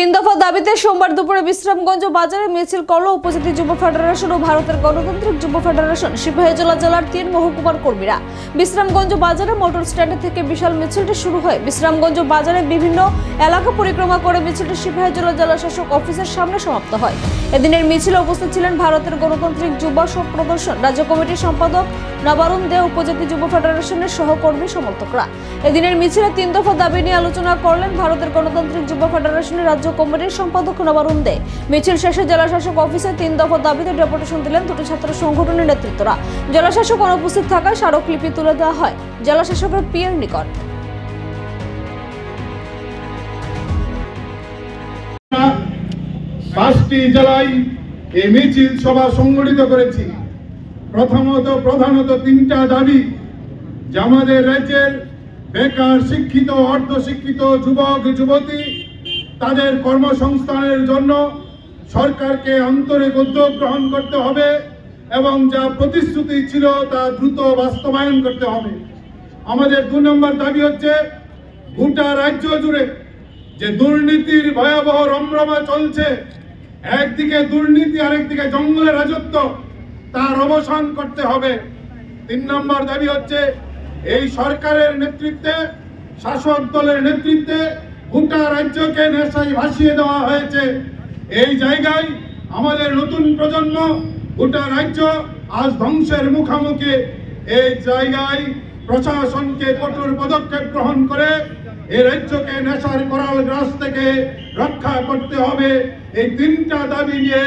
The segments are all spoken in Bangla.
তিন দফা দাবিতে সোমবার দুপুরে বিশ্রামগঞ্জ বাজারে মিছিল করল উপজাতি যুব ফেডারেশন ও ভারতের গণতান্ত্রিক যুব ফেডারেশন সিপাহীজলা জেলার 3 মহকুমার কর্মীরা। বিশ্রামগঞ্জ বাজারে মোটর স্ট্যান্ড থেকে বিশাল মিছিলটি শুরু হয়। বিশ্রামগঞ্জ বাজারে বিভিন্ন এলাকা পরিক্রমা করে মিছিলটি সিপাহীজলা জেলা শাসক অফিসের সামনে সমাপ্ত হয়। এদিনের মিছিলে উপস্থিত ছিলেন ভারতের গণতান্ত্রিক যুব প্রদর্শন রাজ্য কমিটির সম্পাদক নবারুণ দে, উপজাতি যুব ফেডারেশনের সহকর্মী সমর্থকরা। এদিনের মিছিলে 3 দফা দাবি নিয়ে আলোচনা করলেন ভারতের গণতান্ত্রিক যুব ফেডারেশনের রাজ্য কমিটির সম্পাদক নবারুণ দে। মিছিল শেষে জেলা শাসক অফিসে 3 দফা দাবিতে ডেপুটেশন দিলেন দুটি ছাত্র সংগঠনের নেতৃত্বরা। জেলা শাসক অনুপস্থিত থাকায় স্মারকলিপি তুলে দেওয়া হয় জেলা শাসকের পিএর নিকট। পাঁচটি জেলায় এই মিছিল সভা সংগঠিত করেছি। প্রধানত 3টা দাবি, যে আমাদের রাজ্যের বেকার, শিক্ষিত, অর্ধশিক্ষিত যুবক যুবতী তাদের কর্মসংস্থানের জন্য সরকারকে আন্তরিক উদ্যোগ গ্রহণ করতে হবে এবং যা প্রতিশ্রুতি ছিল তা দ্রুত বাস্তবায়ন করতে হবে। আমাদের 2 নম্বর দাবি হচ্ছে, গোটা রাজ্য জুড়ে যে দুর্নীতির ভয়াবহ রমরমা চলছে, একদিকে দুর্নীতি আরেকদিকে জঙ্গলের রাজত্ব, তার অবসান করতে হবে। 3 নম্বর দাবি হচ্ছে, এই সরকারের নেতৃত্বে, শাসক দলের নেতৃত্বে গোটা রাজ্যকে নেশায় ভাসিয়ে দেওয়া হয়েছে। এই জায়গায় আমাদের নতুন প্রজন্ম, গোটা রাজ্য আজ ধ্বংসের মুখোমুখি। এই জায়গায় প্রশাসনকে কঠোর পদক্ষেপ গ্রহণ করে এই রাজ্যকে নেশার করাল গ্রাস থেকে রক্ষা করতে হবে। এই 3টা দাবি নিয়ে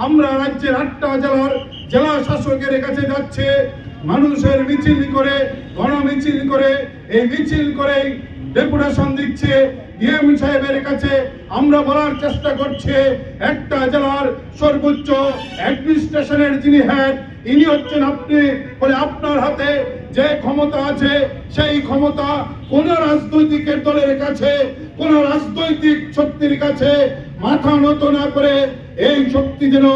আমরা রাজ্যের 8টা জেলার জেলা শাসকের কাছে যাচ্ছে। মানুষের মিছিল করে, গণমিছিল করে, এই মিছিল করে ডেপুটেশন দিচ্ছে ডিএম সাহেবের কাছে। আমরা বলার চেষ্টা করছি, একটা জেলার সর্বোচ্চ অ্যাডমিনিস্ট্রেশনের যিনি হেড, ইনি হচ্ছেন আপনি। বলে আপনার হাতে যে ক্ষমতা আছে, সেই ক্ষমতা কোন রাজনৈতিক দলের কাছে, কোন রাজনৈতিক শক্তির কাছে মাথা নত না করে এই শক্তি যেন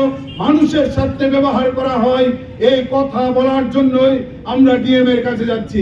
মানুষের সাথে ব্যবহার করা হয়, এই কথা বলার জন্যই আমরা ডিএম এর কাছে যাচ্ছি।